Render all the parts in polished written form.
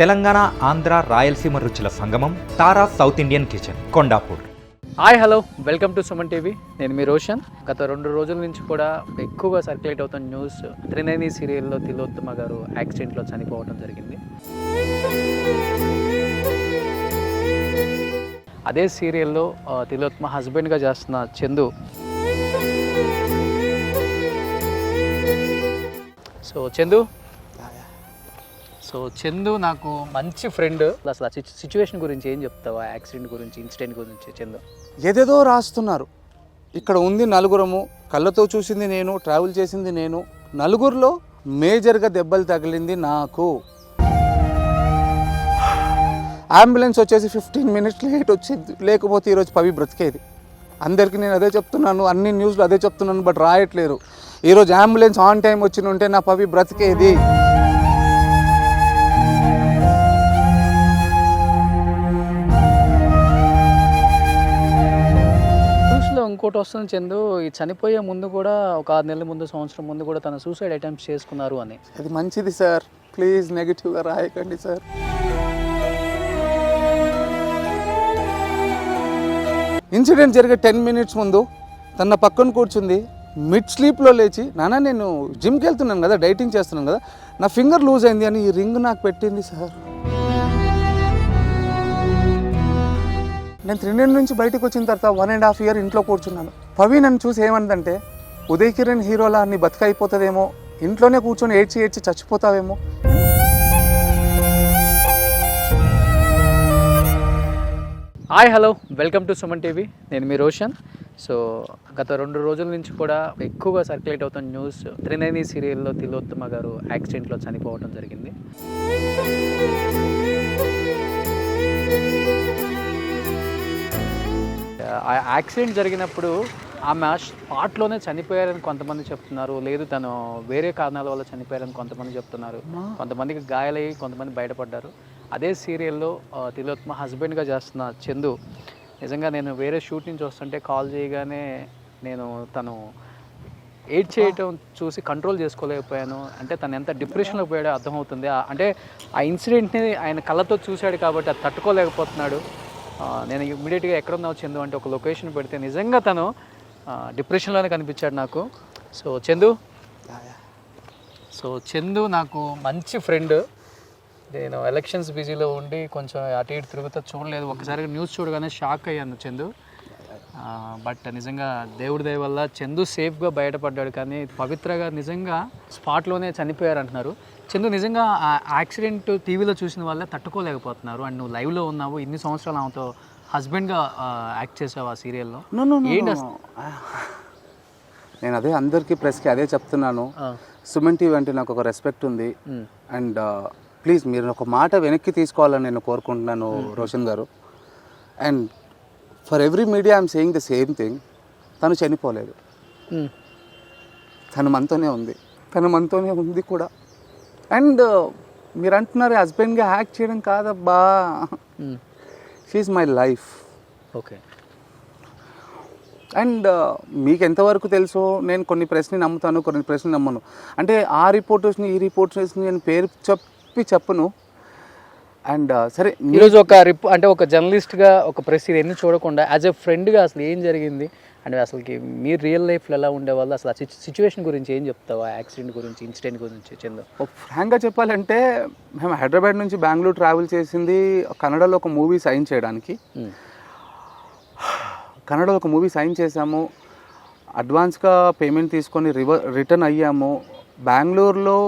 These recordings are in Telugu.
తెలంగాణ ఆంధ్ర రాయలసీమ రుచుల సంగమం Tara south Indian kitchen Kondapur. Hi hello, welcome to Suman TV. నేను మీ రోషన్. గత 2 రోజుల నుంచి కూడా ఎక్కువగా సర్క్యులేట్ అవుతున్న న్యూస్, త్రినేని సీరియల్లో తిలోత్తమ గారు యాక్సిడెంట్లో చనిపోవడం జరిగింది. అదే సీరియల్లో తిలోత్తమ హస్బెండ్గా చేస్తున్న చందు నాకు మంచి ఫ్రెండ్. అసలు ఆ సిచ్యువేషన్ గురించి ఏం చెప్తావా? యాక్సిడెంట్ గురించి, ఇన్సిడెంట్ గురించి చందు. ఏదేదో రాస్తున్నారు. ఇక్కడ ఉంది నలుగురము, కళ్ళతో చూసింది నేను, ట్రావెల్ చేసింది నేను. నలుగురిలో మేజర్గా దెబ్బలు తగిలింది నాకు. అంబులెన్స్ వచ్చేసి 15 మినిట్స్ లేట్ వచ్చింది. లేకపోతే ఈరోజు పవి బ్రతికేది. అందరికీ నేను అదే చెప్తున్నాను, అన్ని న్యూస్లో అదే చెప్తున్నాను, బట్ రాయట్లేరు. ఈరోజు అంబులెన్స్ ఆన్ టైం వచ్చి ఉంటే నా పవి బ్రతికేది. ఇంకోటి వస్తుంది చందు, ఈ చనిపోయే ముందు కూడా ఒక 6 నెలల ముందు, సంవత్సరం ముందు కూడా తన సూసైడ్ అటెంప్ట్స్ చేసుకున్నారు అని. అది మంచిది సార్, ప్లీజ్ నెగిటివ్గా రాయకండి సార్. ఇన్సిడెంట్ జరిగే 10 మినిట్స్ ముందు తన పక్కన కూర్చుంది. మిడ్ స్లీప్లో లేచి, నాన్న నేను జిమ్కి వెళ్తున్నాను కదా, డైటింగ్ చేస్తున్నాను కదా, నా ఫింగర్ లూజ్ అయింది అని ఈ రింగ్ నాకు పెట్టింది సార్. నేను 3 నుంచి బయటకు వచ్చిన తర్వాత 1.5 years ఇంట్లో కూర్చున్నాను. పవి నన్ను చూసి ఏమందంటే, ఉదయ్ కిరణ్ హీరోలా నీ బతుకైపోతుందేమో, ఇంట్లోనే కూర్చొని ఏడ్చి చచ్చిపోతావేమో. Hi hello, welcome to Suman TV. నేను మీ రోషన్. సో గత 2 రోజుల నుంచి కూడా ఎక్కువగా సర్క్యులేట్ అవుతున్న న్యూస్, త్రినేని సీరియల్లో తిలోత్తమ గారు యాక్సిడెంట్లో చనిపోవడం జరిగింది. ఆ యాక్సిడెంట్ జరిగినప్పుడు ఆమె స్పాట్లోనే చనిపోయారని కొంతమంది చెప్తున్నారు, లేదు తను వేరే కారణాల వల్ల చనిపోయారని కొంతమంది చెప్తున్నారు. కొంతమందికి గాయాలయ్యి కొంతమంది బయటపడ్డారు. అదే సీరియల్లో తిలోత్తమ హస్బెండ్గా చేస్తున్న చందు, నిజంగా నేను వేరే షూట్ నుంచి వస్తుంటే కాల్ చేయగానే తను ఎయిడ్ చేయటం చూసి కంట్రోల్ చేసుకోలేకపోయాను. అంటే తను ఎంత డిప్రెషన్లో పోయాడో అర్థమవుతుంది. అంటే ఆ ఇన్సిడెంట్ని ఆయన కళ్ళతో చూశాడు కాబట్టి అది తట్టుకోలేకపోతున్నాడు. నేను ఇమ్మీడియట్గా ఎక్కడున్నావు చందు అంటే ఒక లొకేషన్ పెడితే నిజంగా తను డిప్రెషన్లోనే కనిపించాడు నాకు. చందు నాకు మంచి ఫ్రెండ్. నేను ఎలక్షన్స్ బిజీలో ఉండి కొంచెం అటు ఇటు తిరుగుతా చూడలేదు. ఒకసారిగా న్యూస్ చూడగానే షాక్ అయ్యాను చందు. బట్ నిజంగా దేవుడి దయ వల్ల చందు సేఫ్గా బయటపడ్డాడు. కానీ పవిత్రగా నిజంగా స్పాట్లోనే చనిపోయారు అంటున్నారు. చందు, నిజంగా ఆ యాక్సిడెంట్ టీవీలో చూసిన వాళ్ళే తట్టుకోలేకపోతున్నారు. అండ్ నువ్వు లైవ్లో ఉన్నావు, ఇన్ని సంవత్సరాలు ఆమెతో హస్బెండ్గా యాక్ట్ చేసావు ఆ సీరియల్లో. నేను అదే అందరికీ ప్రెస్కి అదే చెప్తున్నాను. సుమన్ టీవీ అంటే నాకు ఒక రెస్పెక్ట్ ఉంది. అండ్ ప్లీజ్ మీరు ఒక మాట వెనక్కి తీసుకోవాలని నేను కోరుకుంటున్నాను రోషన్ గారు. And for every media I'm saying the same thing. తను చనిపోలేదు, తను మనతోనే ఉంది కూడా. అండ్ మీరు అంటున్నారు హస్బెండ్గా యాక్ట్ చేయడం కాదబ్బా, she is my life. Okay. And మీకు ఎంతవరకు తెలుసో నేను కొన్ని ప్రశ్నలు నమ్ముతాను, కొన్ని ప్రశ్నలు నమ్మను. అంటే ఆ రిపోర్టర్స్ని ఈ రిపోర్టర్స్ని నేను పేరు చెప్పను. అండ్ సరే, ఈరోజు అంటే ఒక జర్నలిస్ట్గా ఒక ప్రెస్ ఇవన్నీ చూడకుండా యాజ్ ఎ ఫ్రెండ్గా అసలు ఏం జరిగింది అంటే అసలుకి మీరు రియల్ లైఫ్లో ఎలా ఉండేవాళ్ళు, అసలు ఆ సిచ్యువేషన్ గురించి ఏం చెప్తావా? యాక్సిడెంట్ గురించి, ఇన్సిడెంట్ గురించి చందు. ఫ్రాంక్గా చెప్పాలంటే మేము హైదరాబాద్ నుంచి బెంగళూరు ట్రావెల్ చేసింది కన్నడలో ఒక మూవీ సైన్ చేయడానికి. కన్నడలో ఒక మూవీ సైన్ చేసాము, అడ్వాన్స్గా పేమెంట్ తీసుకొని రిటర్న్ అయ్యాము. బెంగళూరులో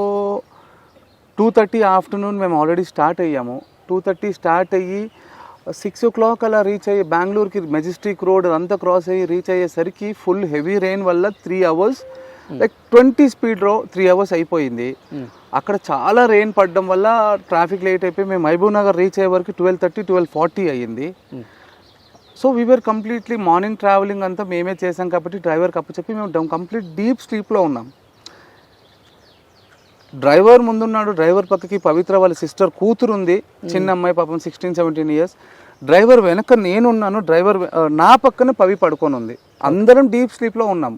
2:30 ఆఫ్టర్నూన్ మేము ఆల్రెడీ స్టార్ట్ అయ్యాము. 2:30 స్టార్ట్ అయ్యి 6 o'clock అలా రీచ్ అయ్యి బెంగళూరుకి మెజెస్టిక్ రోడ్ అంతా క్రాస్ అయ్యి రీచ్ అయ్యేసరికి ఫుల్ హెవీ రెయిన్ వల్ల 3 hours, లైక్ 20 స్పీడ్లో 3 hours అయిపోయింది. అక్కడ చాలా రెయిన్ పడడం వల్ల ట్రాఫిక్ లేట్ అయిపోయి మేము మహబూబ్ నగర్ రీచ్ అయ్యే వరకు 12:30, 12:40 అయ్యింది. So we are completely morning travelling అంతా మేమే చేసాం కాబట్టి డ్రైవర్కి అప్పచెప్పి మేము కంప్లీట్ డీప్ స్లీప్లో ఉన్నాం. డ్రైవర్ ముందున్నాడు, డ్రైవర్ పక్కకి పవిత్ర వాళ్ళ సిస్టర్ కూతురు ఉంది, చిన్న అమ్మాయి పాపం 16-17 years. డ్రైవర్ వెనక నేనున్నాను, డ్రైవర్ నా పక్కన పవి పడుకొని ఉంది. అందరం డీప్ స్లీప్లో ఉన్నాం.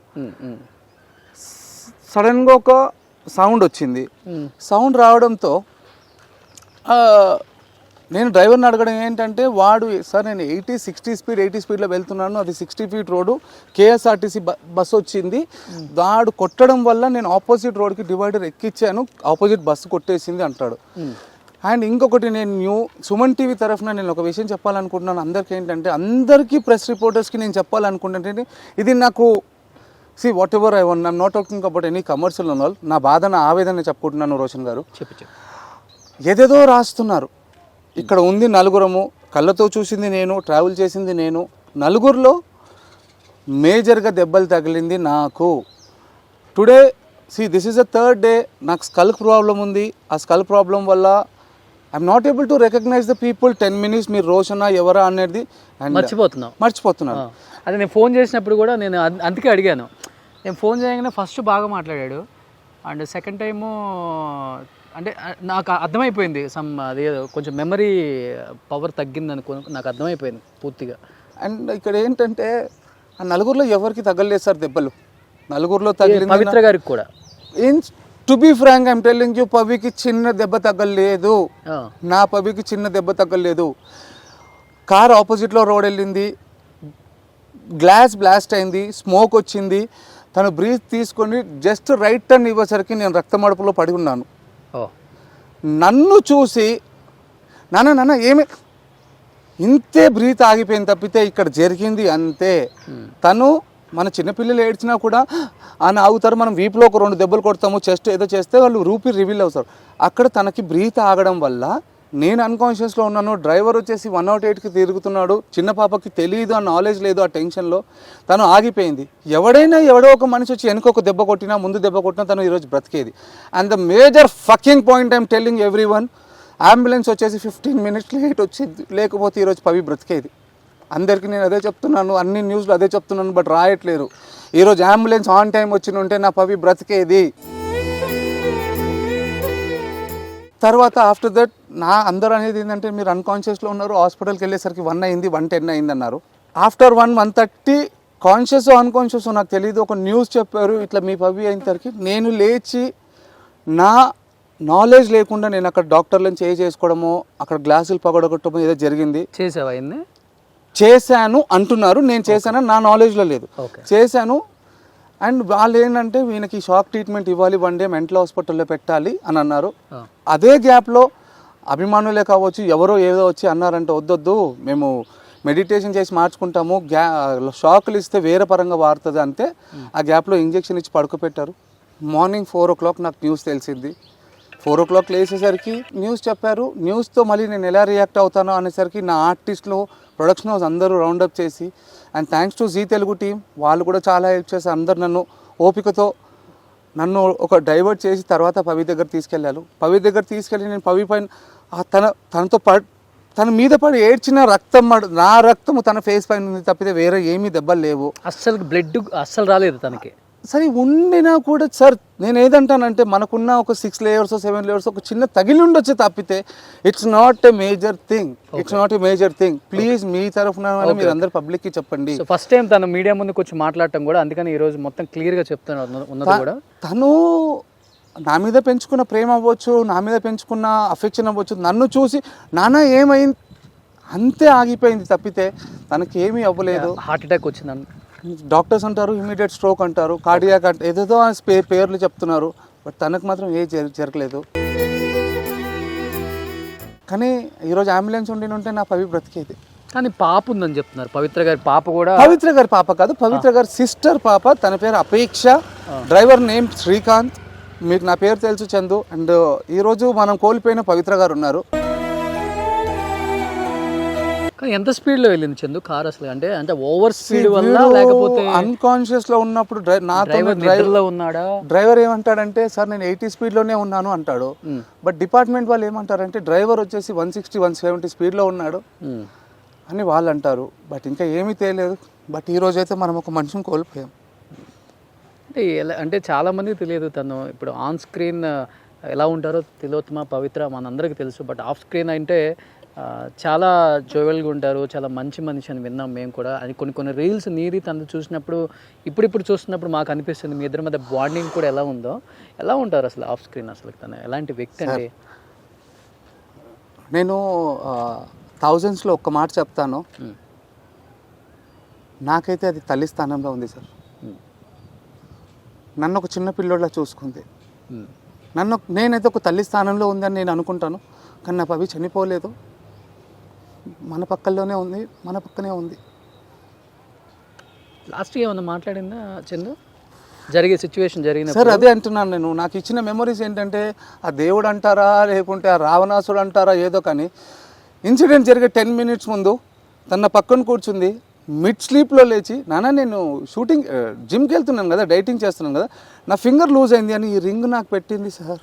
సడన్గా ఒక సౌండ్ వచ్చింది. సౌండ్ రావడంతో నేను డ్రైవర్ని అడగడం ఏంటంటే వాడు సార్ నేను 80 స్పీడ్లో వెళ్తున్నాను, అది 60 ఫీట్ రోడ్డు, కేఎస్ఆర్టీసీ బస్సు వచ్చింది, వాడు కొట్టడం వల్ల నేను ఆపోజిట్ రోడ్కి డివైడర్ ఎక్కించాను, ఆపోజిట్ బస్సు కొట్టేసింది అంటాడు. అండ్ ఇంకొకటి నేను సుమన్ టీవీ తరఫున నేను ఒక విషయం చెప్పాలనుకుంటున్నాను అందరికీ ఏంటంటే, అందరికీ ప్రెస్ రిపోర్టర్స్కి నేను చెప్పాలనుకుంటుంటే, ఇది నాకు what ever I want, I'm not talking about any commercial all, నా బాధ నా ఆవేదన చెప్పుకుంటున్నాను. రోషన్ గారు ఏదేదో రాస్తున్నారు. ఇక్కడ ఉంది నలుగురము, కళ్ళతో చూసింది నేను, ట్రావెల్ చేసింది నేను, నలుగురిలో మేజర్గా దెబ్బలు తగిలింది నాకు. Today this is the third day, నాకు స్కల్ ప్రాబ్లం ఉంది. ఆ స్కల్ ప్రాబ్లం వల్ల I'm not able to recognise the people. 10 minutes మీరు రోషనా ఎవరా అనేది మర్చిపోతున్నాను. అదే నేను ఫోన్ చేసినప్పుడు కూడా నేను అందుకే అడిగాను. నేను ఫోన్ చేయగానే ఫస్ట్ బాగా మాట్లాడాడు, అండ్ సెకండ్ టైము అంటే నాకు అర్థమైపోయింది అది కొంచెం మెమరీ పవర్ తగ్గింది అనుకో, నాకు అర్థమైపోయింది పూర్తిగా. అండ్ ఇక్కడ ఏంటంటే ఆ నలుగురిలో ఎవరికి తగ్గలేదు సార్ దెబ్బలు, నలుగురిలో తగిలింది పవిత్ర గారికి కూడా. To be frank I'm telling you, పవికి చిన్న దెబ్బ తగ్గలేదు, నా పవికి చిన్న దెబ్బ తగ్గలేదు. కార్ ఆపోజిట్లో రోడ్ వెళ్ళింది, గ్లాస్ బ్లాస్ట్ అయింది, స్మోక్ వచ్చింది, తను బ్రీత్ తీసుకొని జస్ట్ రైట్ టర్న్ ఇవ్వేసరికి నేను రక్తమడుపులో పడి ఉన్నాను. నన్ను చూసి నాన్న ఏమి ఇంతే బ్రీత్ ఆగిపోయింది తప్పితే ఇక్కడ జరిగింది అంతే. తను మన చిన్నపిల్లలు ఏడ్చినా కూడా అని ఆగుతారు, మనం వీపులో ఒక 2 దెబ్బలు కొడతాము, చెస్ట్ ఏదో చేస్తే వాళ్ళు రూపీ రివీల్ అవుతారు. అక్కడ తనకి బ్రీత్ ఆగడం వల్ల నేను అన్కాన్షియస్లో ఉన్నాను. డ్రైవర్ వచ్చేసి 108కి తిరుగుతున్నాడు, చిన్న పాపకి తెలియదు, ఆ నాలెడ్జ్ లేదు, ఆ టెన్షన్లో తను ఆగిపోయింది. ఎవడో ఒక మనిషి వచ్చి వెనుక ఒక దెబ్బ కొట్టినా, ముందు దెబ్బ కొట్టినా తను ఈరోజు బ్రతికేది. And the major fucking point I'm telling everyone, ambulance వచ్చేసి 15 minutes లేట్ వచ్చింది, లేకపోతే ఈరోజు పవి బ్రతికేది. అందరికీ నేను అదే చెప్తున్నాను, అన్ని న్యూస్లో అదే చెప్తున్నాను, బట్ రాయట్లేరు. ఈరోజు అంబులెన్స్ ఆన్ టైం వచ్చి ఉంటే నా పవి బ్రతికేది. తర్వాత ఆఫ్టర్ దట్ అందరూ అనేది ఏంటంటే మీరు అన్కాన్షియస్లో ఉన్నారు, హాస్పిటల్కి వెళ్ళేసరికి 1 అయింది, 1:10 అయింది అన్నారు. ఆఫ్టర్ 1:30 కాన్షియస్ అన్కాన్షియస్ నాకు తెలియదు, ఒక న్యూస్ చెప్పారు ఇట్లా మీ పవి అయినసరికి నేను లేచి నా నాలెడ్జ్ లేకుండా నేను అక్కడ డాక్టర్లను చేసుకోవడము, అక్కడ గ్లాసులు పగడగొట్టడము ఏదో జరిగింది. చేశాను అంటున్నారు, నేను చేశాను నా నాలెడ్జ్లో లేదు, చేశాను. అండ్ వాళ్ళు ఏంటంటే వీళ్ళకి షాక్ ట్రీట్మెంట్ ఇవ్వాలి, 1 day మెంటల్ హాస్పిటల్లో పెట్టాలి అని అన్నారు. అదే గ్యాప్లో అభిమానులే కావచ్చు ఎవరో ఏదో వచ్చి అన్నారంటే వద్దొద్దు మేము మెడిటేషన్ చేసి మార్చుకుంటాము, షాకులు ఇస్తే వేరే పరంగా వాడుతుంది అంతే. ఆ గ్యాప్లో ఇంజెక్షన్ ఇచ్చి పడుకోపెట్టారు. మార్నింగ్ 4 o'clock నాకు న్యూస్ తెలిసింది. 4 o'clock లేచేసరికి న్యూస్ చెప్పారు. న్యూస్తో మళ్ళీ నేను ఎలా రియాక్ట్ అవుతానో అనేసరికి నా ఆర్టిస్టులు, ప్రొడక్షన్ హౌస్ అందరూ రౌండప్ చేసి, and thanks to Zee Telugu team, వాళ్ళు కూడా చాలా హెల్ప్ చేసి అందరు నన్ను ఓపికతో నన్ను ఒక డైవర్ట్ చేసి తర్వాత పవి దగ్గర తీసుకెళ్ళారు. పవి దగ్గర తీసుకెళ్ళి నేను పవి పైన తన మీద పడి ఏడ్చిన రక్తం, నా రక్తము తన ఫేస్ పైన ఉంది తప్పితే వేరే ఏమీ దెబ్బలు లేవు. బ్లడ్ అస్సలు రాలేదు తనకి. సరే ఉండినా కూడా సార్ నేను ఏదంటానంటే మనకున్న ఒక 6 layers 7 layers ఒక చిన్న తగిలి ఉండొచ్చు తప్పితే it's not a major thing. Please మీ తరఫున మీరు అందరు పబ్లిక్ కి చెప్పండి. ఫస్ట్ టైం తను మీడియా ముందుకు వచ్చి మాట్లాడటం కూడా, అందుకని ఈ రోజు మొత్తం క్లియర్ గా చెప్తున్నారు. తను నా మీద పెంచుకున్న ప్రేమ అవ్వచ్చు, నా మీద పెంచుకున్న అఫెక్షన్ అవ్వచ్చు, నన్ను చూసి నాన్న ఏమైంది అంతే ఆగిపోయింది తప్పితే తనకి ఏమీ అవ్వలేదు. హార్ట్ అటాక్ వచ్చిందని డాక్టర్స్ అంటారు, ఇమీడియట్ స్ట్రోక్ అంటారు, కార్డియాక్ ఏదేదో పేర్లు చెప్తున్నారు, బట్ తనకు మాత్రం ఏ జరగలేదు. కానీ ఈరోజు అంబులెన్స్ ఉంటే నా పవి బ్రతికేది. కానీ పాప ఉందని చెప్తున్నారు, పవిత్ర గారి పాప కూడా. పవిత్ర గారి పాప కాదు, పవిత్ర గారి సిస్టర్ పాప, తన పేరు అపేక్ష, డ్రైవర్ నేమ్ శ్రీకాంత్. మీకు నా పేరు తెలుసు చందు. అండ్ ఈరోజు మనం కోల్పోయిన పవిత్ర గారు ఉన్నారు. ఎంత స్పీడ్లో వెళ్ళింది చందు కార్ అసలు? అంటే ఓవర్ స్పీడ్ వల్ల లేకపోతే అన్కాన్షియస్ లో ఉన్నప్పుడు ఉన్నాడా? డ్రైవర్ ఏమంటాడంటే సార్ నేను 80 స్పీడ్లోనే ఉన్నాను అంటాడు, బట్ డిపార్ట్మెంట్ వాళ్ళు ఏమంటారంటే డ్రైవర్ వచ్చేసి 160 170 స్పీడ్లో ఉన్నాడు అని వాళ్ళు అంటారు. బట్ ఇంకా ఏమీ తెలియదు. బట్ ఈ రోజు అయితే మనం ఒక మనిషిని కోల్పోయాం. అంటే చాలా మందికి తెలియదు తను ఇప్పుడు ఆన్ స్క్రీన్ ఎలా ఉంటారో తిలోత్తమ పవిత్ర మనందరికీ తెలుసు, బట్ ఆఫ్ స్క్రీన్ అంటే చాలా జోవెల్గా ఉంటారు, చాలా మంచి మనిషి అని విన్నాం మేము కూడా. అది కొన్ని రీల్స్ నీది తను చూసినప్పుడు ఇప్పుడు చూస్తున్నప్పుడు మాకు అనిపిస్తుంది మీ ఇద్దరి మధ్య బాండింగ్ కూడా ఎలా ఉందో. ఎలా ఉంటారు అసలు ఆఫ్ స్క్రీన్? అసలు తను ఎలాంటి వ్యక్తి అంటే నేను థౌజండ్స్లో ఒక్క మాట చెప్తాను, నాకైతే అది తల్లి స్థానంలో ఉంది సార్. నన్ను ఒక చిన్న పిల్లోడ్లా చూసుకుంది. నేనైతే ఒక తల్లి స్థానంలో ఉందని నేను అనుకుంటాను, కానీ నా పవి చనిపోలేదు, మన పక్కల్లోనే ఉంది, మన పక్కనే ఉంది. లాస్ట్ ఏమన్నా మాట్లాడిందా చందు జరిగే సిచ్యువేషన్ జరిగిన? సార్ అదే అంటున్నాను నేను, నాకు ఇచ్చిన మెమరీస్ ఏంటంటే ఆ దేవుడు అంటారా లేకుంటే ఆ రావణాసుడు అంటారా ఏదో, కానీ ఇన్సిడెంట్ జరిగే 10 minutes ముందు తన పక్కన కూర్చుంది, మిడ్ స్లీప్లో లేచి, నాన్న నేను షూటింగ్ జిమ్కి వెళ్తున్నాను కదా, డైటింగ్ చేస్తున్నాను కదా, నా ఫింగర్ లూజ్ అయింది అని ఈ రింగ్ నాకు పెట్టింది సార్.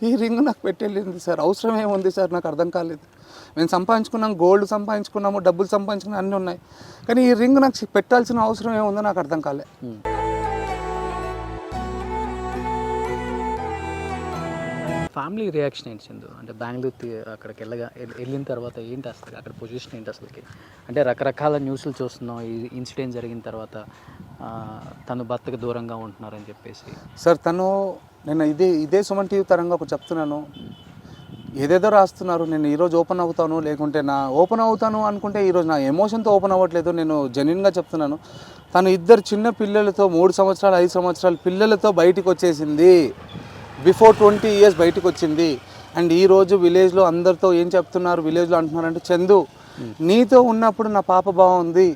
ఈ రింగ్ నాకు పెట్టెళ్ళింది సార్. అవసరం ఏముంది సార్, నాకు అర్థం కాలేదు. మేము సంపాదించుకున్నాం, గోల్డ్ సంపాదించుకున్నాము, డబ్బులు సంపాదించుకున్నాం, అన్నీ ఉన్నాయి, కానీ ఈ రింగ్ నాకు పెట్టాల్సిన అవసరం ఏముందో నాకు అర్థం కాలే. ఫ్యామిలీ రియాక్షన్ ఏంటి చందు? అంటే బెంగళూరు అక్కడికి వెళ్ళిన తర్వాత ఏంటి అసలు అక్కడ పొజిషన్ ఏంటి అసలుకి? అంటే రకరకాల న్యూస్లు చూస్తున్నాం ఈ ఇన్సిడెంట్ జరిగిన తర్వాత, తను భర్తకు దూరంగా ఉంటున్నారని చెప్పేసి. సార్ నేను ఇదే సుమన్ టీవీ తరంగా ఒకటి చెప్తున్నాను, ఏదేదో రాస్తున్నారు, నేను ఈరోజు ఓపెన్ అవుతాను లేకుంటే ఓపెన్ అవుతాను అనుకుంటే ఈరోజు నా ఎమోషన్తో ఓపెన్ అవ్వట్లేదు. నేను జెన్యున్గా చెప్తున్నాను, తను 2 చిన్న పిల్లలతో 3 సంవత్సరాలు 5 సంవత్సరాల పిల్లలతో బయటికి వచ్చేసింది, బిఫోర్ 20 years బయటకు వచ్చింది. అండ్ ఈరోజు విలేజ్లో అందరితో ఏం చెప్తున్నారు, విలేజ్లో అంటున్నారంటే, చందు నీతో ఉన్నప్పుడు నా పాప బాగుంది,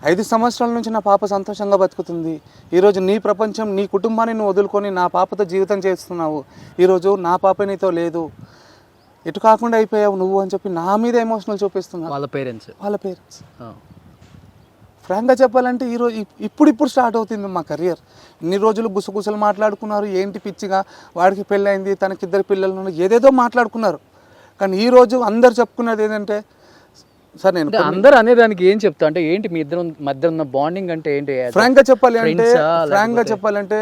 5 సంవత్సరాల నుంచి నా పాప సంతోషంగా బతుకుతుంది, ఈరోజు నీ ప్రపంచం నీ కుటుంబాన్ని నువ్వు వదులుకొని నా పాపతో జీవితం చేస్తున్నావు, ఈరోజు నా పాప నీతో లేదు, ఎటు కాకుండా అయిపోయావు నువ్వు అని చెప్పి నా మీద ఎమోషనల్ చూపిస్తున్నారు వాళ్ళ పేరెంట్స్. ఫ్రాంక్గా చెప్పాలంటే ఈరోజు ఇప్పుడు స్టార్ట్ అవుతుంది మా కెరియర్. ఇన్ని రోజులు గుసగుసలు మాట్లాడుకున్నారు, ఏంటి పిచ్చిగా వాడికి పెళ్ళైంది, తనకి 2 పిల్లలు, ఏదేదో మాట్లాడుకున్నారు, కానీ ఈరోజు అందరు చెప్పుకున్నది ఏంటంటే, సార్ నేను అందరూ అనేదానికి ఏం చెప్తా అంటే ఏంటి మీ ఇద్దరు మధ్య ఉన్న బాండింగ్ అంటే ఏంటి? ఫ్రాంక్గా చెప్పాలంటే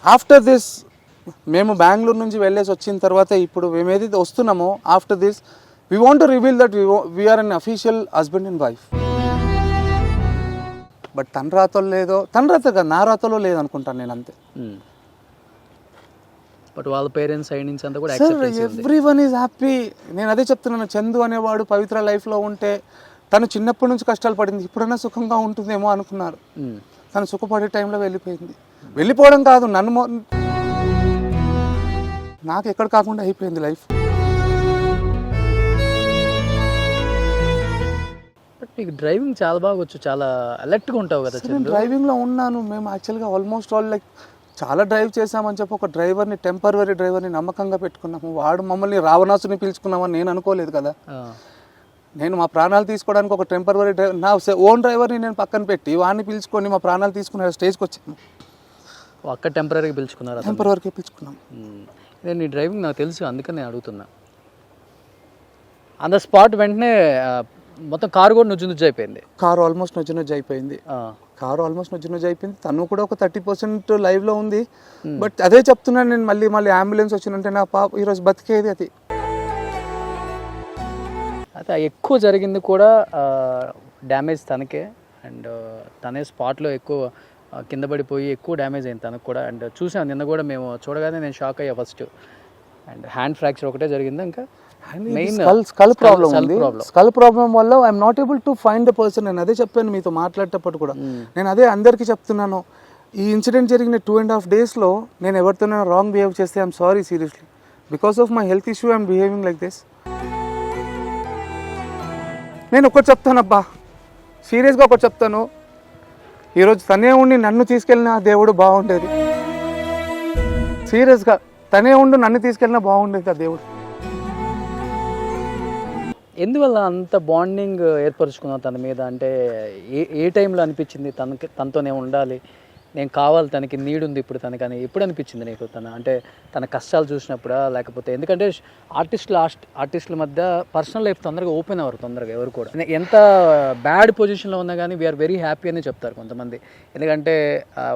ఆఫ్టర్ దిస్ మేము బెంగళూరు నుంచి వెళ్ళేసి వచ్చిన తర్వాత ఇప్పుడు మేము ఏదైతే వస్తున్నామో, after this we want to reveal that we are unofficial husband and wife. But తన రాతలో లేదో, నా రాతలో లేదు అనుకుంటాను నేను, అంతే. బట్ వాళ్ళ పేరెంట్స్ సైడ్ నుంచి అంతా కూడా ఎవ్రీవన్ ఈజ్ హ్యాపీ. నేను అదే చెప్తున్నాను, చందు అనేవాడు పవిత్ర లైఫ్లో ఉంటే తను చిన్నప్పటి నుంచి కష్టాలు పడింది, ఇప్పుడైనా సుఖంగా ఉంటుందేమో అనుకున్నారు, తను సుఖపడే టైంలో వెళ్ళిపోవడం కాదు, నాకు ఎక్కడ కాకుండా అయిపోయింది లైఫ్. బట్ నీకు డ్రైవింగ్ చాలా బాగా వచ్చు, చాలా అలర్ట్గా ఉంటావు కదా? నేను డ్రైవింగ్లో ఉన్నాను. మేము యాక్చువల్గా ఆల్మోస్ట్ ఆల్ చాలా డ్రైవ్ చేసామని చెప్పి ఒక టెంపరరీ డ్రైవర్ని నమ్మకంగా పెట్టుకున్నాము. వాడు మమ్మల్ని రావణాసుని పిలుచుకున్నామని నేను అనుకోలేదు కదా. నేను మా ప్రాణాలు తీసుకోవడానికి ఒక టెంపరరీ డ్రైవర్, నా ఓన్ డ్రైవర్ని నేను పక్కన పెట్టి వాడిని పిలుచుకొని మా ప్రాణాలు తీసుకునే స్టేజ్కి వచ్చాను. అక్కడ టెంపరీగా పిలుచుకున్నాను. నేను నీ డ్రైవింగ్ నాకు తెలుసు, అందుకని నేను అడుగుతున్నా. ఆన్ ద స్పాట్ వెంటనే మొత్తం కారు కూడా నుజ్జు అయిపోయింది. కారు ఆల్మోస్ట్ నుజ్జు అయిపోయింది. తను కూడా ఒక 30% లైవ్లో ఉంది. బట్ అదే చెప్తున్నాను నేను, మళ్ళీ అంబులెన్స్ వచ్చిందంటే నా పాప ఈరోజు బతికేది. అది అయితే ఎక్కువ జరిగింది కూడా డ్యామేజ్ తనకే, అండ్ తనే స్పాట్లో ఎక్కువ కింద పడిపోయి ఎక్కువ డ్యామేజ్ అయింది తనకు కూడా. అండ్ చూసాను నిన్న కూడా, మేము చూడగానే నేను షాక్ అయ్యా ఫస్ట్. అండ్ హ్యాండ్ ఫ్రాక్చర్ ఒకటే జరిగింది, ఇంకా మెయిన్ స్కల్ ప్రాబ్లం వల్ల I'm not able to find the person. నేను అదే చెప్పాను మీతో మాట్లాడేటప్పుడు కూడా, నేను అదే అందరికీ చెప్తున్నాను. ఈ ఇన్సిడెంట్ జరిగిన 2.5 daysలో నేను ఎవరితోనైనా రాంగ్ బిహేవ్ చేస్తే I'm sorry seriously. Because of my health issue I'm behaving like this. నేను ఒకటి చెప్తానబ్బా, సీరియస్గా ఒకటి చెప్తాను, ఈరోజు తనే ఉండి నన్ను తీసుకెళ్ళిన దేవుడు బాగుండేది. సీరియస్గా తనే ఉండి నన్ను తీసుకెళ్ళినా బాగుండేది ఆ దేవుడు. ఎందువల్ల అంత బాండింగ్ ఏర్పరచుకున్నావు తన మీద? అంటే ఏ టైంలో అనిపించింది తనతోనే ఉండాలి, నేను కావాలి, తనకి నీడ్ ఉంది ఇప్పుడు తనకని ఎప్పుడు అనిపించింది నీకు? అంటే తన కష్టాలు చూసినప్పుడా, లేకపోతే ఎందుకంటే ఆర్టిస్టుల మధ్య పర్సనల్ లైఫ్ తొందరగా ఓపెన్ అవ్వరు తొందరగా ఎవరు కూడా. ఎంత బ్యాడ్ పొజిషన్లో ఉన్నా కానీ వీఆర్ వెరీ హ్యాపీ అని చెప్తారు కొంతమంది, ఎందుకంటే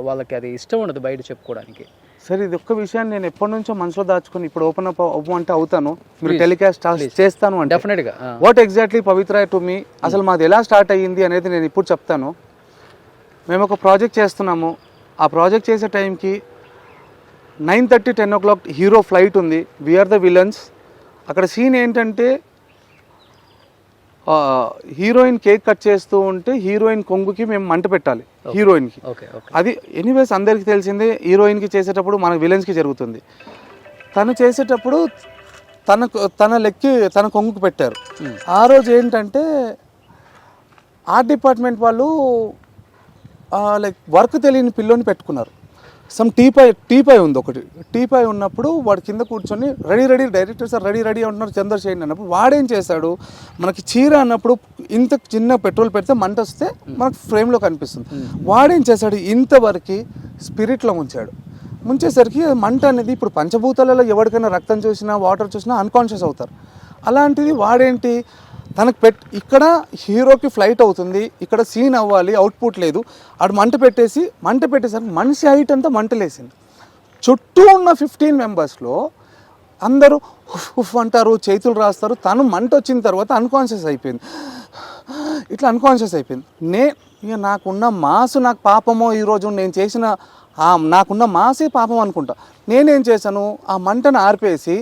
వాళ్ళకి అది ఇష్టం ఉండదు బయట చెప్పుకోవడానికి. సరే, ఇది ఒక్క విషయాన్ని నేను ఎప్పటి నుంచో మనసులో దాచుకొని ఇప్పుడు ఓపెన్ అప్ అవ్వమంటే అవుతాను, మీరు టెలికాస్ట్ చేస్తాను అంటే డెఫినెట్గా. What exactly Pavitra to me, అసలు మాది ఎలా స్టార్ట్ అయ్యింది అనేది నేను ఇప్పుడు చెప్తాను. మేము ఒక ప్రాజెక్ట్ చేస్తున్నాము. ఆ ప్రాజెక్ట్ చేసే టైంకి 9:30, 10 o'clock హీరో ఫ్లైట్ ఉంది. We are the villains. అక్కడ సీన్ ఏంటంటే హీరోయిన్ కేక్ కట్ చేస్తూ ఉంటే హీరోయిన్ కొంగుకి మేము మంట పెట్టాలి హీరోయిన్కి. Okay okay. అది ఎనీవేస్ అందరికీ తెలిసిందే, హీరోయిన్కి చేసేటప్పుడు మన విలన్స్కి జరుగుతుంది. తను చేసేటప్పుడు తన కొంగుకు పెట్టారు. ఆ రోజు ఏంటంటే ఆర్ట్ డిపార్ట్మెంట్ వాళ్ళు లైక్ వర్క్ తెలియని పిల్లోని పెట్టుకున్నారు. సమ్ టీపై ఉంది ఒకటి. టీపై ఉన్నప్పుడు వాడు కింద కూర్చొని రెడీ డైరెక్టర్ సార్ రెడీ అంటున్నారు చంద్రశేఖర్ అన్నప్పుడు వాడేం చేశాడు, మనకి చీర అన్నప్పుడు ఇంత చిన్న పెట్రోల్ పెడితే మంట వస్తే మనకు ఫ్రేమ్లో కనిపిస్తుంది. వాడేం చేశాడు, ఇంతవరకు స్పిరిట్లో ముంచేసరికి మంట అనేది ఇప్పుడు పంచభూతాలలో ఎవరికైనా రక్తం చూసినా వాటర్ చూసినా అన్కాన్షియస్ అవుతారు. అలాంటిది వాడేంటి తనకు ఇక్కడ హీరోకి ఫ్లైట్ అవుతుంది, ఇక్కడ సీన్ అవ్వాలి, అవుట్పుట్ లేదు, ఆడు మంట పెట్టేసరికి మనిషి హైట్ అంతా మంటలేసింది. చుట్టూ ఉన్న 15 మెంబర్స్లో అందరూ ఉఫ్ అంటారు, చేతులు రాస్తారు. తను మంట వచ్చిన తర్వాత అన్కాన్షియస్ అయిపోయింది. ఇక నాకున్న మాసు నాకు పాపమో ఈరోజు నేను చేసిన నాకున్న మాసే పాపం అనుకుంటా. నేనేం చేశాను, ఆ మంటను ఆర్పేసి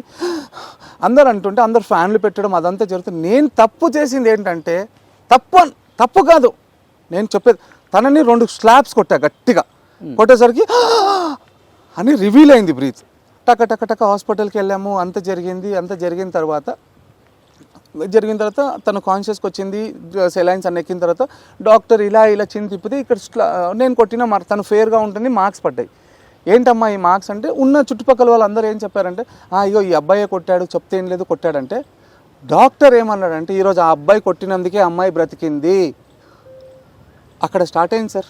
అందరు అంటుంటే అందరు ఫ్యాన్లు పెట్టడం అదంతా జరుగుతుంది. నేను తప్పు చేసింది ఏంటంటే తప్పు కాదు నేను చెప్పేది, తనని 2 స్లాబ్స్ కొట్టా గట్టిగా. కొట్టేసరికి అని రివీల్ అయింది బ్రీత్. టక హాస్పిటల్కి వెళ్ళాము. అంత జరిగిన తర్వాత తను కాన్షియస్కి వచ్చింది. సెలైన్స్ అన్ని ఎక్కిన తర్వాత డాక్టర్ ఇలా చిన్న తిప్పితే ఇక్కడ నేను కొట్టిన తను ఫేర్గా ఉంటుంది, మార్క్స్ పడ్డాయి. ఏంటమ్మా ఈ మార్క్స్ అంటే, ఉన్న చుట్టుపక్కల వాళ్ళందరూ ఏం చెప్పారంటే అయ్యో ఈ అబ్బాయే కొట్టాడు, చెప్తే ఏం లేదు కొట్టాడంటే. డాక్టర్ ఏమన్నాడంటే ఈరోజు ఆ అబ్బాయి కొట్టినందుకే అమ్మాయి బ్రతికింది. అక్కడ స్టార్ట్ అయింది సార్.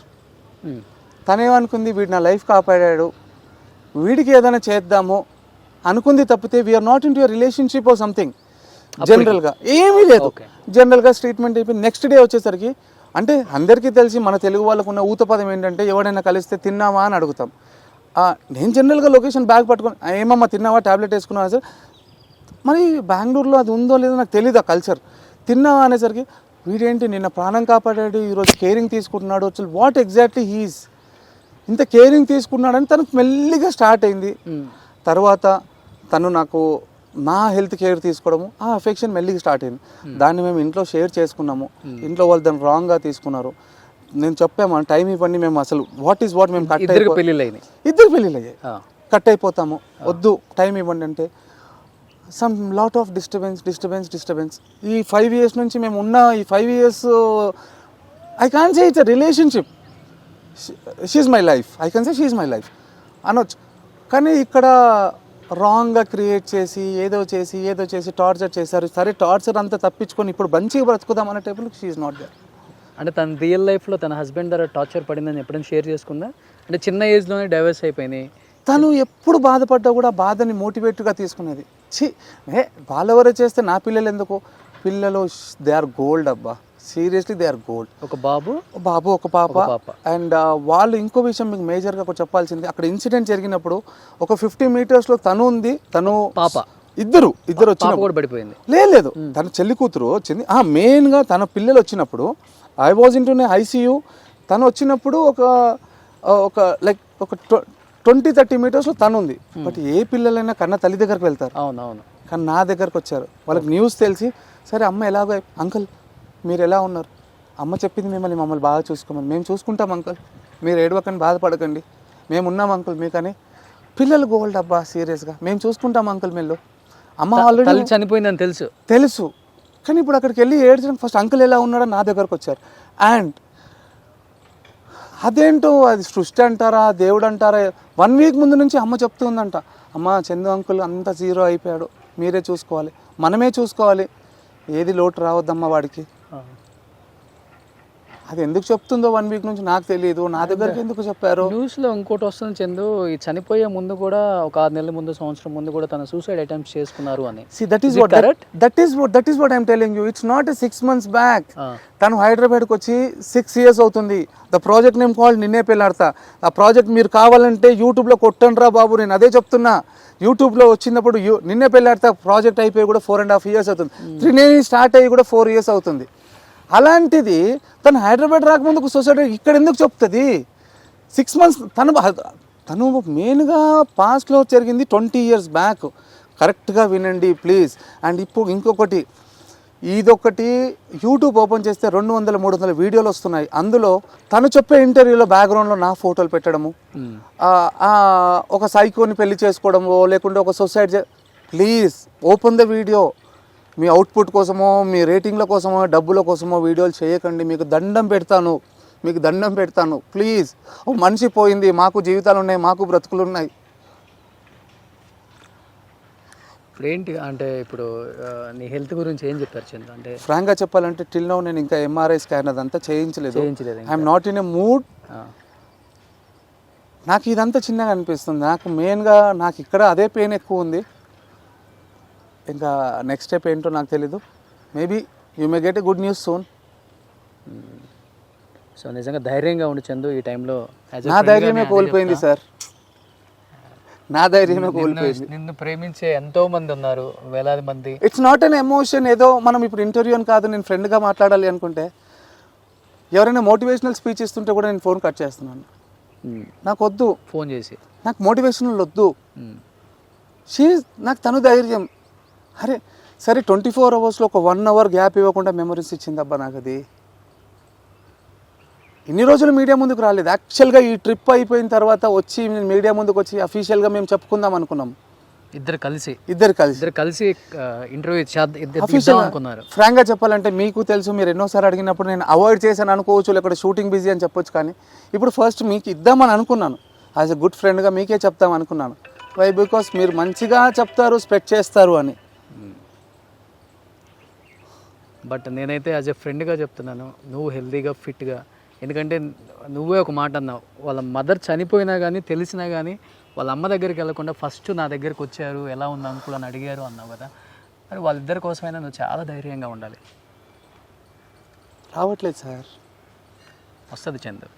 తనేమనుకుంది, వీడు నా లైఫ్ కాపాడాడు, వీడికి ఏదైనా చేద్దాము అనుకుంది తప్పితే we are not into relationship or something. జనరల్గా ఏమీ లేదు, జనరల్గా ట్రీట్మెంట్ అయిపోయింది. నెక్స్ట్ డే వచ్చేసరికి అంటే అందరికీ తెలిసి మన తెలుగు వాళ్ళకు ఉన్న ఊతపదం ఏంటంటే ఎవడైనా కలిస్తే తిన్నావా అని అడుగుతాం. నేను జనరల్గా లొకేషన్ బ్యాగ్ పట్టుకొని ఏమమ్మా తిన్నావా, ట్యాబ్లెట్ వేసుకున్నావా సార్. మరి బెంగళూరులో అది ఉందో లేదో నాకు తెలియదు ఆ కల్చర్. తిన్నావా అనేసరికి వీడేంటి నిన్న ప్రాణం కాపాడాడు, ఈరోజు కేరింగ్ తీసుకుంటున్నాడు, అసలు వాట్ ఎగ్జాక్ట్లీ హీస్ ఇంత కేరింగ్ తీసుకున్నాడని తనకు మెల్లిగా స్టార్ట్ అయింది. తర్వాత తను నాకు నా హెల్త్ కేర్ తీసుకోవడము, ఆ అఫెక్షన్ మెల్లిగా స్టార్ట్ అయింది. దాన్ని మేము ఇంట్లో షేర్ చేసుకున్నాము. ఇంట్లో వాళ్ళు దాన్ని రాంగ్గా తీసుకున్నారు. నేను చెప్పాము టైం ఇవ్వండి, మేము అసలు వాట్ మేము ఇద్దరు పెళ్ళిళ్ళు అయ్యాయి, కట్ అయిపోతాము, వద్దు టైం ఇవ్వండి అంటే సమ్ లాట్ ఆఫ్ డిస్టర్బెన్స్. ఈ 5 years నుంచి మేము ఉన్న ఈ 5 years I can say it's a relationship. She is my life, I can say she is my life అనొచ్చు. కానీ ఇక్కడ రాంగ్గా క్రియేట్ చేసి ఏదో చేసి టార్చర్ చేశారు. సరే టార్చర్ అంతా తప్పించుకొని ఇప్పుడు మంచిగా బ్రతుకుదాం అనే టైపులో షీఈ్ నాట్ దేర్. అంటే తన రియల్ లైఫ్లో తన హస్బెండ్ ద్వారా టార్చర్ పడిందని ఎప్పుడైనా షేర్ చేసుకుందా? అంటే చిన్న ఏజ్లోనే డైవర్స్ అయిపోయింది. తను ఎప్పుడు బాధపడ్డా కూడా బాధని మోటివేట్గా తీసుకునేది. వాళ్ళెవరో చేస్తే నా పిల్లలు ఎందుకు, పిల్లలు దే ఆర్ గోల్డ్ అబ్బా, సీరియస్లీ దే ఆర్ గోల్డ్. ఒక బాబు ఒక పాప. అండ్ వాళ్ళు ఇంకో విషయం మీకు మేజర్గా చెప్పాల్సింది, అక్కడ ఇన్సిడెంట్ జరిగినప్పుడు ఒక 50 meters తను ఉంది, తను పాప ఇద్దరు వచ్చినప్పుడు పడిపోయింది. లేదు తన చెల్లి కూతురు వచ్చింది. మెయిన్గా తన పిల్లలు వచ్చినప్పుడు I was in to ICU. తను వచ్చినప్పుడు ఒక లైక్ ఒక 20-30 meters తను ఉంది. బట్ ఏ పిల్లలైనా కన్నా తల్లి దగ్గరకు వెళ్తారు. అవునవును. కానీ నా దగ్గరకు వచ్చారు, వాళ్ళకి న్యూస్ తెలిసి సరే అమ్మ ఎలాగో, అంకుల్ మీరు ఎలా ఉన్నారు, అమ్మ చెప్పింది మమ్మల్ని బాగా చూసుకోమని. మేము చూసుకుంటాం అంకుల్, మీరు ఏడవకండి, బాధపడకండి, మేము ఉన్నాం అంకుల్ మీకని. పిల్లలు గోల్డ్ అబ్బా, సీరియస్గా మేము చూసుకుంటాం అంకుల్. మెల్లు అమ్మ ఆల్రెడీ చనిపోయిందని తెలుసు కానీ ఇప్పుడు అక్కడికి వెళ్ళి ఏడ్చడం, ఫస్ట్ అంకుల్ ఎలా ఉన్నాడో నా దగ్గరకు వచ్చారు. అండ్ అదేంటో అది సృష్టి అంటారా దేవుడు అంటారా, 1 week ముందు నుంచి అమ్మ చెప్తుందంట, అమ్మ చందు అంకుల్ అంతా 0 అయిపోయాడు, మీరే చూసుకోవాలి, మనమే చూసుకోవాలి, ఏది లోటు రావద్దమ్మా వాడికి. అది ఎందుకు చెప్తుందో 1 week నుంచి నాకు తెలియదు, నా దగ్గరికి ఎందుకు చెప్పారు. న్యూస్లో ఇంకోటి వస్తుంది చందు, ఈ చనిపోయే ముందు కూడా ఒక 6 నెలల ముందు, సంవత్సరం ముందు కూడా తన సూసైడ్ అటెంప్ట్స్ చేసుకున్నారు అని. That is what I'm telling you. It's not 6 months back. తను హైదరాబాద్కి వచ్చి 6 years అవుతుంది. ద ప్రాజెక్ట్ నేమ్ కాల్డ్ నిన్నే పెళ్ళాడతా. ఆ ప్రాజెక్ట్ మీరు కావాలంటే యూట్యూబ్లో కొట్టండి రా బాబు, నేను అదే చెప్తున్నా. యూట్యూబ్లో వచ్చినప్పుడు నిన్నే పెళ్ళాడతా ప్రాజెక్ట్ అయిపోయి కూడా 4.5 years అవుతుంది. త్రినేని స్టార్ట్ అయ్యి కూడా 4 years అవుతుంది. అలాంటిది తను హైదరాబాద్ రాకముందుకు సొసైటీ ఇక్కడ ఎందుకు చెప్తుంది? 6 months తను మెయిన్గా పాస్ట్లో జరిగింది 20 years బ్యాక్. కరెక్ట్గా వినండి ప్లీజ్. అండ్ ఇప్పుడు ఇంకొకటి, ఇదొకటి యూట్యూబ్ ఓపెన్ చేస్తే 200-300 వీడియోలు వస్తున్నాయి. అందులో తను చెప్పే ఇంటర్వ్యూలో బ్యాక్గ్రౌండ్లో నా ఫోటోలు పెట్టడము, ఒక సైకోని పెళ్లి చేసుకోవడమో లేకుంటే ఒక society. Please open the video. Me output కోసమో మీ రేటింగ్ల కోసమో డబ్బుల కోసమో వీడియోలు చేయకండి. మీకు దండం పెడతాను ప్లీజ్. ఓ మనిషి పోయింది, మాకు జీవితాలు ఉన్నాయి, మాకు బ్రతుకులు ఉన్నాయి. ఇప్పుడు ఏంటి అంటే ఇప్పుడు నీ హెల్త్ గురించి ఏం చెప్పారు చంద్ర? అంటే ఫ్రాంక్గా చెప్పాలంటే టిల్ నౌ నేను ఇంకా ఎంఆర్ఐ స్కాన్ అదంతా చేయించలేదు. I'm not in a mood. నాకు ఇదంతా చిన్నగా అనిపిస్తుంది. నాకు మెయిన్గా నాకు ఇక్కడ అదే పెయిన్ ఎక్కువ ఉంది. ఇంకా నెక్స్ట్ స్టెప్ ఏంటో నాకు తెలీదు. Maybe you may get a good news soon. So నిజంగా ధైర్యంగా ఉండి చందు ఈ టైంలో. నా ధైర్యమే కోల్పోయింది సార్, నా ధైర్యమే కోల్పోయింది. నిన్ను ప్రేమించే ఎంతో మంది ఉన్నారు, వేలాది మంది. It's not an emotion. ఏదో మనం ఇప్పుడు ఇంటర్వ్యూ అని కాదు, నేను ఫ్రెండ్గా మాట్లాడాలి అనుకుంటే ఎవరైనా మోటివేషనల్ స్పీచ్ ఇస్తుంటే కూడా నేను ఫోన్ కట్ చేస్తున్నాను. నాకు వద్దు, ఫోన్ చేసి నాకు మోటివేషనల్ వద్దు. నాకు తను ధైర్యం. అరే సరే 24 అవర్స్లో ఒక 1 అవర్ గ్యాప్ ఇవ్వకుండా మెమరీస్ ఇచ్చిందబ్బా నాకు. అది ఇన్ని రోజులు మీడియా ముందుకు రాలేదు. యాక్చువల్గా ఈ ట్రిప్ అయిపోయిన తర్వాత వచ్చి మీడియా ముందుకు వచ్చి అఫీషియల్గా మేము చెప్పుకుందాం అనుకున్నాం. ఇద్దరు కలిసి ఇంటర్వ్యూ అనుకున్నారు. ఫ్రాంక్గా చెప్పాలంటే మీకు తెలుసు, మీరు ఎన్నోసార్లు అడిగినప్పుడు నేను అవాయిడ్ చేశాను అనుకోవచ్చు, లేకపోతే షూటింగ్ బిజీ అని చెప్పొచ్చు. కానీ ఇప్పుడు ఫస్ట్ మీకు ఇద్దామని అనుకున్నాను. యాజ్ ఎ గుడ్ ఫ్రెండ్గా మీకే చెప్తాం అనుకున్నాను. వై? బికాస్ మీరు మంచిగా చెప్తారు, స్ప్రెడ్ చేస్తారు అని. బట్ నేనైతే యాజ్ ఎ ఫ్రెండ్గా చెప్తున్నాను, నువ్వు హెల్తీగా ఫిట్గా. ఎందుకంటే నువ్వే ఒక మాట అన్నావు, వాళ్ళ మదర్ చనిపోయినా కానీ తెలిసినా కానీ వాళ్ళ అమ్మ దగ్గరికి వెళ్ళకుండా ఫస్ట్ నా దగ్గరికి వచ్చారు, ఎలా ఉంది అంకుల్ అని అడిగారు అన్నావు కదా. మరి వాళ్ళిద్దరి కోసమైనా నువ్వు చాలా ధైర్యంగా ఉండాలి. రావట్లేదు సార్. వస్తుంది చందు.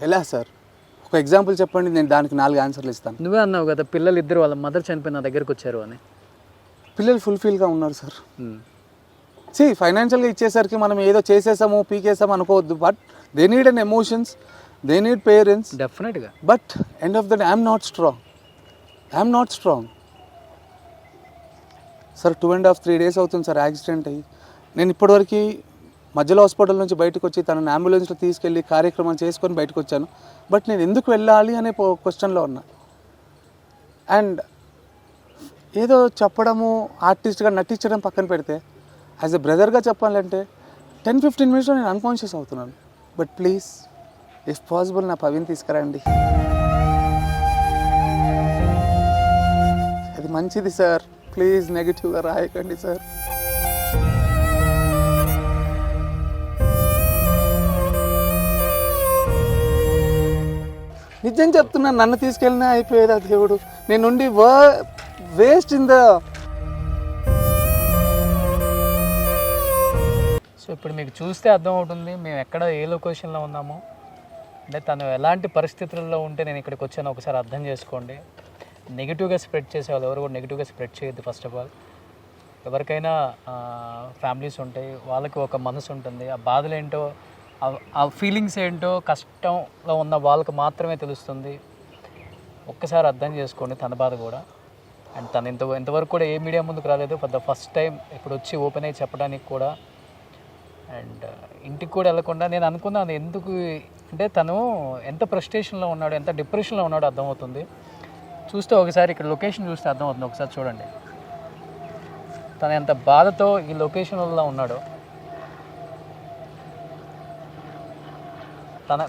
ఎలా సార్? ఒక ఎగ్జాంపుల్ చెప్పండి, నేను దానికి 4 ఆన్సర్లు ఇస్తాను. నువ్వే అన్నావు కదా పిల్లలు ఇద్దరు వాళ్ళ మదర్ చనిపోయి నా దగ్గరికి వచ్చారు అని. పిల్లలు ఫుల్ఫిల్గా ఉన్నారు సార్. ఫైనాన్షియల్గా ఇచ్చేసరికి మనం ఏదో చేసేసాము పీకేసాము అనుకోవద్దు. But they need an emotions, they need parents definitely. But end of the day I'm not strong sir. 2.5-3 days అవుతుంది సార్ యాక్సిడెంట్ అయ్యి. నేను ఇప్పటివరకు మధ్యలో హాస్పిటల్ నుంచి బయటకు వచ్చి తనని అంబులెన్స్లో తీసుకెళ్ళి కార్యక్రమం చేసుకొని బయటకు వచ్చాను. బట్ నేను ఎందుకు వెళ్ళాలి అనే క్వశ్చన్లో ఉన్నా. అండ్ ఏదో చెప్పడము, ఆర్టిస్ట్గా నటించడం పక్కన పెడితే యాజ్ ఎ బ్రదర్గా చెప్పాలంటే 10-15 minutesలో నేను అన్కాన్షియస్ అవుతున్నాను. బట్ ప్లీజ్ ఇఫ్ పాసిబుల్ నా పవిని తీసుకురండి. అది మంచిది సార్. ప్లీజ్ నెగిటివ్గా రాయకండి సార్. నిజం చెప్తున్నా, నన్ను తీసుకెళ్ళినా అయిపోయేదా దేవుడు. నేను నుండి వేస్ట్ ఇన్ ద. సో ఇప్పుడు మీకు చూస్తే అర్థమవుతుంది మేము ఎక్కడ ఏ లొకేషన్లో ఉన్నామో. అంటే తను ఎలాంటి పరిస్థితుల్లో ఉంటే నేను ఇక్కడికి వచ్చానో ఒకసారి అర్థం చేసుకోండి. నెగిటివ్గా స్ప్రెడ్ చేసే వాళ్ళు ఎవరు కూడా నెగిటివ్గా స్ప్రెడ్ చేయొద్దు. ఫస్ట్ ఆఫ్ ఆల్ ఎవరికైనా ఫ్యామిలీస్ ఉంటాయి, వాళ్ళకి ఒక మనసు ఉంటుంది. ఆ బాధలు ఏంటో, ఆ ఫీలింగ్స్ ఏంటో కష్టంలో ఉన్న వాళ్ళకి మాత్రమే తెలుస్తుంది. ఒక్కసారి అర్థం చేసుకోండి తన బాధ కూడా. అండ్ తను ఇంతవరకు కూడా ఏ మీడియా ముందుకు రాలేదు. ఫర్ ద ఫస్ట్ టైం ఇప్పుడు వచ్చి ఓపెన్ అయ్యి చెప్పడానికి కూడా. అండ్ ఇంటికి కూడా వెళ్ళకుండా నేను అనుకున్నాను ఎందుకు అంటే తను ఎంత ఫ్రస్ట్రేషన్లో ఉన్నాడో, ఎంత డిప్రెషన్లో ఉన్నాడో అర్థమవుతుంది. చూస్తే ఒకసారి ఇక్కడ లొకేషన్ చూస్తే అర్థమవుతుంది. ఒకసారి చూడండి తను ఎంత బాధతో ఈ లొకేషన్లో ఉన్నాడో.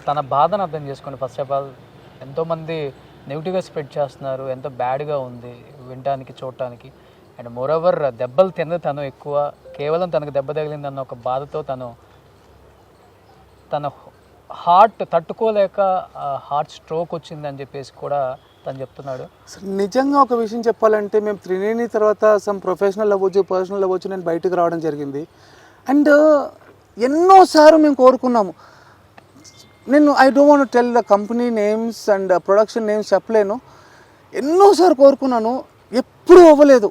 తన బాధను అర్థం చేసుకోండి. ఫస్ట్ ఆఫ్ ఆల్ ఎంతోమంది నెగిటివ్గా స్ప్రెడ్ చేస్తున్నారు, ఎంతో బ్యాడ్గా ఉంది వినటానికి చూడటానికి. అండ్ మోరోవర్ దెబ్బలు తిన్నది తను ఎక్కువ, కేవలం తనకు దెబ్బ తగిలిందన్న ఒక బాధతో తన హార్ట్ తట్టుకోలేక హార్ట్ స్ట్రోక్ వచ్చిందని చెప్పేసి కూడా తను చెప్తున్నాడు. నిజంగా ఒక విషయం చెప్పాలంటే మేము త్రినేని తర్వాత సమ్ ప్రొఫెషనల్ అవ్వచ్చు, పర్సనల్ అవ్వచ్చు, నేను బయటకు రావడం జరిగింది. అండ్ ఎన్నోసార్లు మేము కోరుకున్నాము. నేను I don't want to tell the company names and production names చెప్పలేను. ఎన్నోసార్లు కోరుకున్నాను, ఎప్పుడూ అవ్వలేదు.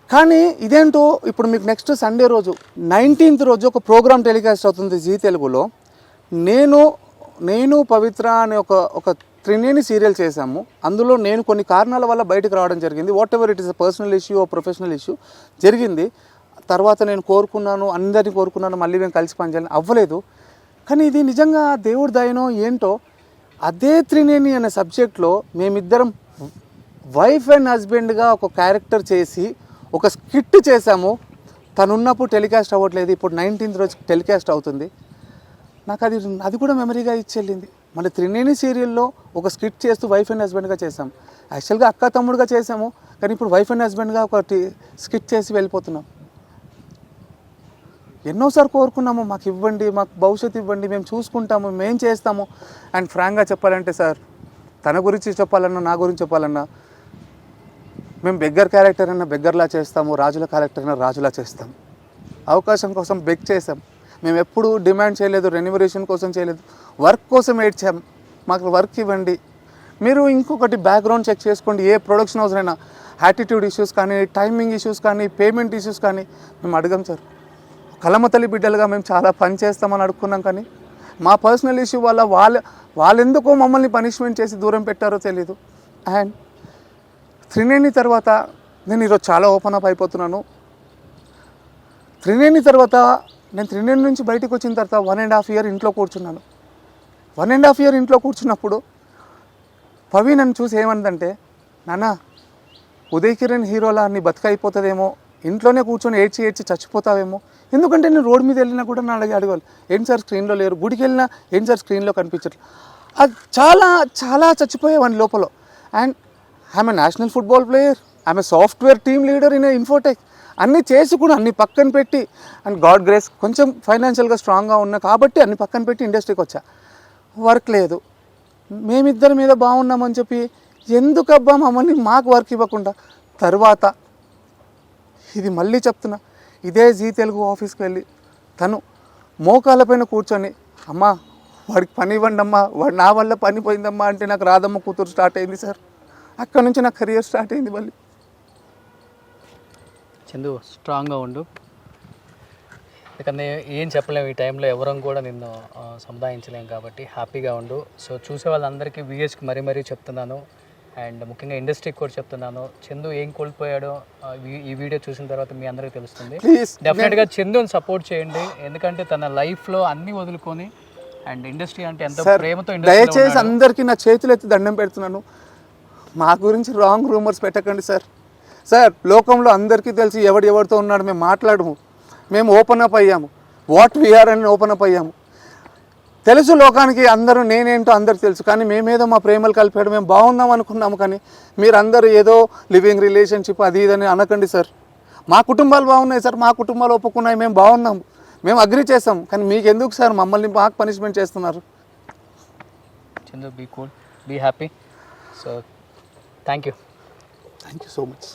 కానీ ఇదేంటో ఇప్పుడు మీకు నెక్స్ట్ సండే రోజు 19th రోజు ఒక ప్రోగ్రామ్ టెలికాస్ట్ అవుతుంది జీ తెలుగులో. నేను పవిత్ర అనే ఒక త్రినేని సీరియల్ చేశాము. అందులో నేను కొన్ని కారణాల వల్ల బయటకు రావడం జరిగింది. Whatever it is a personal issue or professional issue జరిగింది. తర్వాత నేను కోరుకున్నాను, అందరినీ కోరుకున్నాను మళ్ళీ మేము కలిసి పనిచేయాలని, అవ్వలేదు. కానీ ఇది నిజంగా దేవుడి దయనో ఏంటో, అదే త్రినేని అనే సబ్జెక్ట్లో మేమిద్దరం వైఫ్ అండ్ హస్బెండ్గా ఒక క్యారెక్టర్ చేసి ఒక స్కిట్ చేశాము. తను ఉన్నప్పుడు టెలికాస్ట్ అవ్వట్లేదు, ఇప్పుడు 19th రోజు టెలికాస్ట్ అవుతుంది. నాకు అది కూడా మెమరీగా ఇచ్చెళ్ళింది. మళ్ళీ త్రినేని సీరియల్లో ఒక స్క్రిప్ట్ చేస్తూ వైఫ్ అండ్ హస్బెండ్గా చేసాం. యాక్చువల్గా అక్క తమ్ముడుగా చేసాము, కానీ ఇప్పుడు వైఫ్ అండ్ హస్బెండ్గా ఒక స్క్రిప్ట్ చేసి వెళ్ళిపోతున్నాం. ఎన్నోసార్లు కోరుకున్నాము, మాకు ఇవ్వండి, మాకు భవిష్యత్తు ఇవ్వండి, మేము చూసుకుంటాము, మేము చేస్తాము. అండ్ ఫ్రాంక్గా చెప్పాలంటే సార్, తన గురించి చెప్పాలన్నా నా గురించి చెప్పాలన్నా, మేము బెగ్గర్ క్యారెక్టర్ అన్నా బెగ్గర్లా చేస్తాము, రాజుల క్యారెక్టర్ అన్నా రాజులా చేస్తాము. అవకాశం కోసం బెగ్ చేసాం. మేము ఎప్పుడు డిమాండ్ చేయలేదు, రెన్యుమరేషన్ కోసం చేయలేదు, వర్క్ కోసం ఏడ్చాం. మాకు వర్క్ ఇవ్వండి. మీరు ఇంకొకటి బ్యాక్గ్రౌండ్ చెక్ చేసుకోండి, ఏ ప్రొడక్షన్ హౌస్ అయినా యాటిట్యూడ్ ఇష్యూస్ కానీ, టైమింగ్ ఇష్యూస్ కానీ, పేమెంట్ ఇష్యూస్ కానీ మేము అడగం సార్. కలమతల్లి బిడ్డలుగా మేము చాలా పని చేస్తామని అడుక్కున్నాం, కానీ మా పర్సనల్ ఇష్యూ వల్ల వాళ్ళెందుకో మమ్మల్ని పనిష్మెంట్ చేసి దూరం పెట్టారో తెలీదు. అండ్ త్రినేని తర్వాత నేను ఈరోజు చాలా ఓపెన్ అప్ అయిపోతున్నాను. త్రినేని తర్వాత నేను త్రినేని నుంచి బయటకు వచ్చిన తర్వాత 1.5 year ఇంట్లో కూర్చున్నాను. 1.5 year ఇంట్లో కూర్చున్నప్పుడు పవి నన్ను చూసి ఏమందంటే, నాన్న ఉదయ్ కిరణ్ హీరోలా నీ బతుకైపోతుందేమో, ఇంట్లోనే కూర్చొని ఏడ్చి చచ్చిపోతావేమో. ఎందుకంటే నేను రోడ్ మీద వెళ్ళినా కూడా నా అడగాలి, ఏంటి సార్ స్క్రీన్లో లేరు, గుడికి వెళ్ళినా ఏంటి సార్ స్క్రీన్లో కనిపించట్లేదు. అది చాలా చచ్చిపోయేవాడిని లోపల. And I'm a national football player, I'm a software team leader in Infotech. అన్నీ చేసి కూడా అన్ని పక్కన పెట్టి, అండ్ గాడ్ గ్రేస్ కొంచెం ఫైనాన్షియల్గా స్ట్రాంగ్గా ఉన్నా కాబట్టి అన్ని పక్కన పెట్టి ఇండస్ట్రీకి వచ్చా. వర్క్ లేదు, మేమిద్దరి మీద బాగున్నామని చెప్పి ఎందుకబ్బా మమ్మల్ని మాకు వర్క్ ఇవ్వకుండా. తర్వాత ఇది మళ్ళీ చెప్తున్నా, ఇదే జీ తెలుగు ఆఫీస్కి వెళ్ళి తను మోకాళ్ళపైన కూర్చొని, అమ్మా వాడికి పని ఇవ్వండి అమ్మా, వాడు నా వల్ల పని పోయిందమ్మా అంటే నాకు రాధమ్మ కూతురు స్టార్ట్ అయింది సార్. అక్కడ నుంచి నా కెరియర్ స్టార్ట్ అయింది మళ్ళీ. చందు స్ట్రాంగ్గా ఉండు, ఎందుకంటే ఏం చెప్పలేము ఈ టైంలో, ఎవరం కూడా నిన్ను సముదాయించలేము కాబట్టి హ్యాపీగా ఉండు. సో చూసే వాళ్ళందరికీ విఎస్కి మరీ చెప్తున్నాను, అండ్ ముఖ్యంగా ఇండస్ట్రీకి కూడా చెప్తున్నాను, చందు ఏం కోల్పోయాడో ఈ వీడియో చూసిన తర్వాత మీ అందరికీ తెలుస్తుంది. డెఫినెట్గా చందుని సపోర్ట్ చేయండి, ఎందుకంటే తన లైఫ్లో అన్నీ వదులుకొని అండ్ ఇండస్ట్రీ అంటే ఎంతో ప్రేమతో. దయచేసి అందరికీ నా చేతులు ఎత్తి దండం పెడుతున్నాను, మా గురించి రాంగ్ రూమర్స్ పెట్టకండి సార్. లోకంలో అందరికీ తెలిసి ఎవరితో ఉన్నాడు, మేము మాట్లాడము, మేము ఓపెన్ అప్ అయ్యాము, వాట్ వీఆర్ అని ఓపెన్ అప్ అయ్యాము. తెలుసు లోకానికి, అందరూ నేనేంటో అందరికి తెలుసు, కానీ మేమేదో మా ప్రేమలు కలిపాడు, మేము బాగున్నాం అనుకున్నాము. కానీ మీరందరూ ఏదో లివింగ్ రిలేషన్షిప్ అది ఇదని అనకండి సార్. మా కుటుంబాలు బాగున్నాయి సార్, మా కుటుంబాలు ఒప్పుకున్నాయి, మేము బాగున్నాము, మేము అగ్రీ చేస్తాం. కానీ మీకు ఎందుకు సార్ మమ్మల్ని మాకు పనిష్మెంట్ చేస్తున్నారు? Chandu be cool, be happy. So thank you so much.